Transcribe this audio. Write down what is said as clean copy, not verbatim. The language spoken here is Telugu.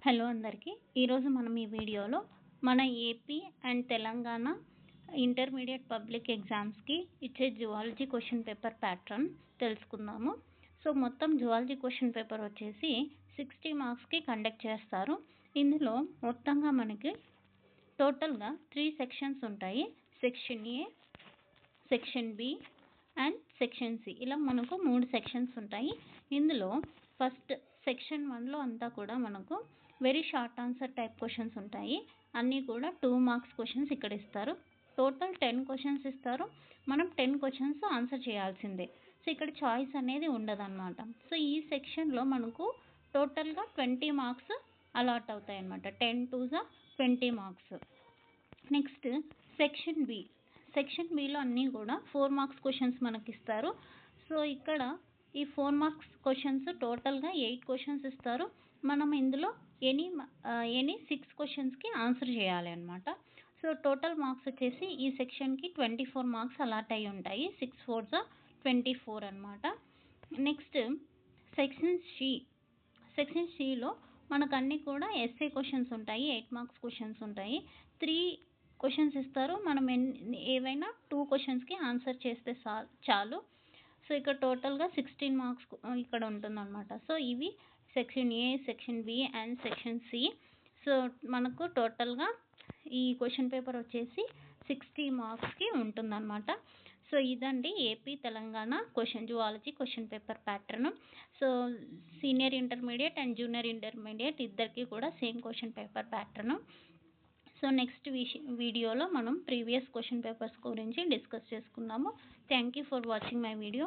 హలో అందరికీ ఈరోజు మనం ఈ వీడియోలో మన AP and Telangana intermediate public ఎగ్జామ్స్కి ఇచ్చే జువాలజీ క్వశ్చన్ పేపర్ ప్యాటర్న్ తెలుసుకుందాము. సో మొత్తం జువాలజీ క్వశ్చన్ పేపర్ వచ్చేసి 60 మార్క్స్కి కండక్ట్ చేస్తారు. ఇందులో మొత్తంగా మనకి టోటల్గా 3 సెక్షన్స్ ఉంటాయి. Section A, section B and section C, ఇలా మనకు 3 సెక్షన్స్ ఉంటాయి. ఇందులో ఫస్ట్ సెక్షన్ 1లో అంతా కూడా మనకు very short answer type questions ఉంటాయి. అన్నీ కూడా 2 మార్క్స్ క్వశ్చన్స్ ఇక్కడ ఇస్తారు. టోటల్ 10 క్వశ్చన్స్ ఇస్తారు. మనం 10 క్వశ్చన్స్ ఆన్సర్ చేయాల్సిందే. సో ఇక్కడ చాయిస్ అనేది ఉండదన్నమాట. సో ఈ సెక్షన్లో మనకు టోటల్గా 20 మార్క్స్ అలాట్ అవుతాయి అన్నమాట. 10 to 20 marks. Next section B. Section బిలో అన్నీ కూడా 4 మార్క్స్ క్వశ్చన్స్ మనకి ఇస్తారు. సో ఇక్కడ ఈ 4 మార్క్స్ క్వశ్చన్స్ టోటల్గా 8 క్వశ్చన్స్ ఇస్తారు. మనం ఇందులో ఎనీ 6 క్వశ్చన్స్కి ఆన్సర్ చేయాలి అనమాట. సో టోటల్ మార్క్స్ వచ్చేసి ఈ సెక్షన్కి 24 మార్క్స్ అలాట్ అయి ఉంటాయి. 6 4 24 అనమాట. Next section C. సెక్షన్ సిలో మనకు అన్నీ కూడా ఎస్ఏ క్వశ్చన్స్ ఉంటాయి. 8 మార్క్స్ క్వశ్చన్స్ ఉంటాయి. 3 క్వశ్చన్స్ ఇస్తారు. మనం ఏవైనా 2 క్వశ్చన్స్కి ఆన్సర్ చేస్తే చాలు. సో ఇక్కడ టోటల్గా 16 మార్క్స్ ఇక్కడ ఉంటుందన్నమాట. సో ఇవి section A, section B and section C. So మనకు టోటల్గా ఈ క్వశ్చన్ పేపర్ వచ్చేసి 60 మార్క్స్కి ఉంటుందన్నమాట. సో ఇదండి AP Telangana zoology question paper pattern. So senior intermediate and junior intermediate ఇద్దరికి కూడా same question paper pattern. So next వీడియోలో మనం ప్రీవియస్ క్వశ్చన్ పేపర్స్ గురించి డిస్కస్ చేసుకుందాము. Thank you for watching my video.